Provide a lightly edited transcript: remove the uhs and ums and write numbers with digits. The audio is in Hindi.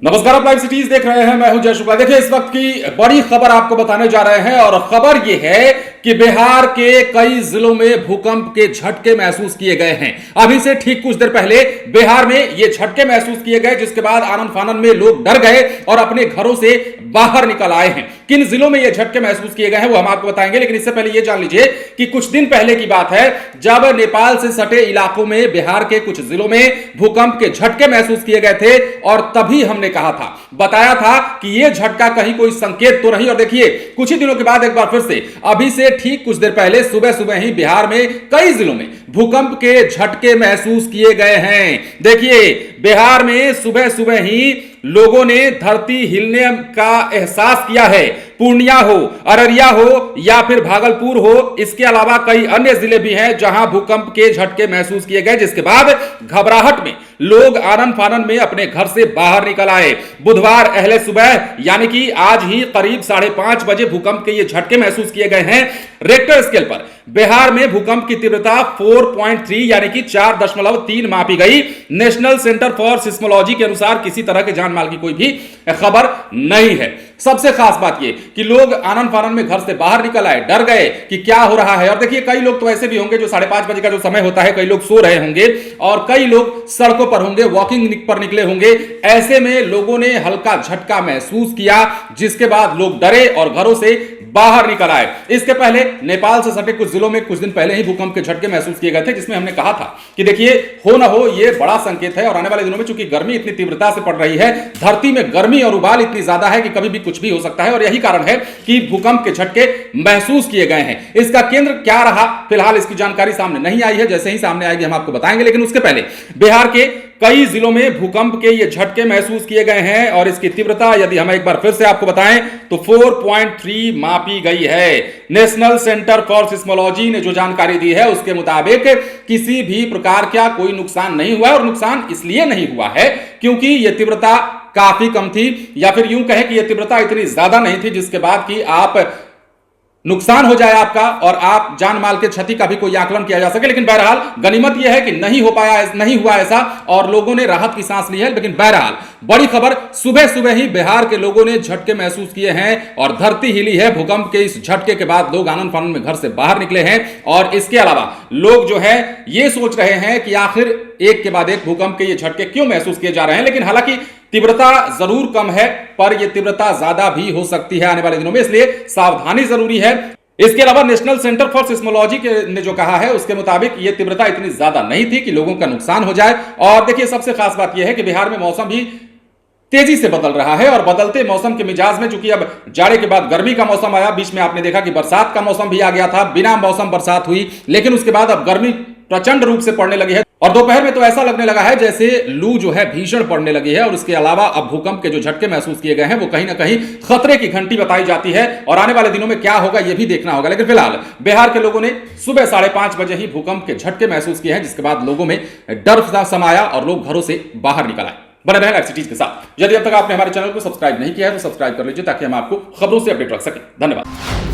नमस्कार, आप लाइव सिटीज देख रहे हैं। मैं हूं जय शुक्ला। देखिए, इस वक्त की बड़ी खबर आपको बताने जा रहे हैं और खबर यह है कि बिहार के कई जिलों में भूकंप के झटके महसूस किए गए हैं। अभी से ठीक कुछ देर पहले बिहार में ये झटके महसूस किए गए, जिसके बाद आनन फानन में लोग डर गए और अपने घरों से बाहर निकल आए हैं। किन जिलों में ये झटके महसूस किए गए हैं वो हम आपको बताएंगे, लेकिन इससे पहले ये जान लीजिए कि कुछ दिन पहले की बात है जब नेपाल से सटे इलाकों में बिहार के कुछ जिलों में भूकंप के झटके महसूस किए गए थे और तभी हमने कहा था, बताया था कि यह झटका कहीं कोई संकेत तो नहीं। और देखिए, कुछ ही दिनों के बाद एक बार फिर से अभी से ठीक कुछ देर पहले सुबह सुबह ही बिहार में कई जिलों में भूकंप के झटके महसूस किए गए हैं। देखिए, बिहार में सुबह सुबह ही लोगों ने धरती हिलने का एहसास किया है। पूर्णिया हो, अररिया हो या फिर भागलपुर हो, इसके अलावा कई अन्य जिले भी हैं जहां भूकंप के झटके महसूस किए गए, जिसके बाद घबराहट में लोग आनन फानन में अपने घर से बाहर निकल आए। बुधवार अहले सुबह यानी कि आज ही करीब 5:30 बजे भूकंप के ये झटके महसूस किए गए हैं। रिक्टर स्केल पर बिहार में भूकंप की तीव्रता 4.3 यानी कि 4.3 मापी गई। नेशनल सेंटर फॉर सिस्मोलॉजी के अनुसार किसी तरह के जान माल की कोई भी खबर नहीं है। सबसे खास बात यह कि लोग आनन फानन में घर से बाहर निकल आए, डर गए कि क्या हो रहा है। और देखिए, कई लोग तो ऐसे भी होंगे जो 5:30 बजे का जो समय होता है, कई लोग सो रहे होंगे और कई लोग सड़कों पर होंगे, वॉकिंग पर निकले होंगे। ऐसे में लोगों ने हल्का झटका महसूस किया, जिसके बाद लोग डरे और घरों से बाहर निकल आए। इसके पहले नेपाल से सटे कुछ जिलों में कुछ दिन पहले ही भूकंप के झटके महसूस किए गए थे, जिसमें हमने कहा था कि देखिए, हो ना हो ये बड़ा संकेत है और आने वाले दिनों में चूंकि गर्मी इतनी तीव्रता से पड़ रही है, धरती में गर्मी और उबाल इतनी ज्यादा है कि कभी भी कुछ भी हो सकता है और यही कारण है कि भूकंप के झटके महसूस किए गए हैं। इसका केंद्र क्या रहा, फिलहाल इसकी जानकारी सामने नहीं आई है। जैसे ही सामने आएगी हम आपको बताएंगे, लेकिन उसके पहले बिहार के कई जिलों में भूकंप के ये झटके महसूस किए गए हैं और इसकी तीव्रता यदि हम एक बार फिर से आपको बताएं तो 4.3 मापी गई है। नेशनल सेंटर फॉर सिस्मोलॉजी ने जो जानकारी दी है उसके मुताबिक किसी भी प्रकार का कोई नुकसान नहीं हुआ है और नुकसान इसलिए नहीं हुआ है क्योंकि यह तीव्रता काफी कम थी, या फिर यूं कहें कि यह तीव्रता इतनी ज्यादा नहीं थी जिसके बाद कि आप नुकसान हो जाए आपका और आप जान माल के क्षति का भी कोई आकलन किया जा सके। लेकिन बहरहाल गनीमत यह है कि नहीं हुआ ऐसा और लोगों ने राहत की सांस ली है। लेकिन बहरहाल बड़ी खबर, सुबह सुबह ही बिहार के लोगों ने झटके महसूस किए हैं और धरती हिली है। भूकंप के इस झटके के बाद लोग आनन फानन में घर से बाहर निकले हैं और इसके अलावा लोग जो है ये सोच रहे हैं कि आखिर एक के बाद एक भूकंप के ये झटके क्यों महसूस किए जा रहे हैं। लेकिन हालांकि तीव्रता जरूर कम है, पर यह तीव्रता ज्यादा भी हो सकती है आने वाले दिनों में, इसलिए सावधानी जरूरी है। इसके अलावा नेशनल सेंटर फॉर सिस्मोलॉजी ने जो कहा है उसके मुताबिक यह तीव्रता इतनी ज्यादा नहीं थी कि लोगों का नुकसान हो जाए। और देखिए, सबसे खास बात यह है कि बिहार में मौसम भी तेजी से बदल रहा है और बदलते मौसम के मिजाज में चूंकि अब जाड़े के बाद गर्मी का मौसम आया, बीच में आपने देखा कि बरसात का मौसम भी आ गया था, बिना मौसम बरसात हुई, लेकिन उसके बाद अब गर्मी प्रचंड रूप से पड़ने लगी है और दोपहर में तो ऐसा लगने लगा है जैसे लू जो है भीषण पड़ने लगी है। और इसके अलावा अब भूकंप के जो झटके महसूस किए गए हैं वो कहीं ना कहीं खतरे की घंटी बताई जाती है और आने वाले दिनों में क्या होगा यह भी देखना होगा। लेकिन फिलहाल बिहार के लोगों ने सुबह 5:30 बजे ही भूकंप के झटके महसूस किए हैं, जिसके बाद लोगों में डर समाया और लोग घरों से बाहर निकल आए। बने रहें लाइव सिटीज के साथ। यदि अब तक आपने हमारे चैनल को सब्सक्राइब नहीं किया है तो सब्सक्राइब कर लीजिए ताकि हम आपको खबरों से अपडेट रख सकें। धन्यवाद।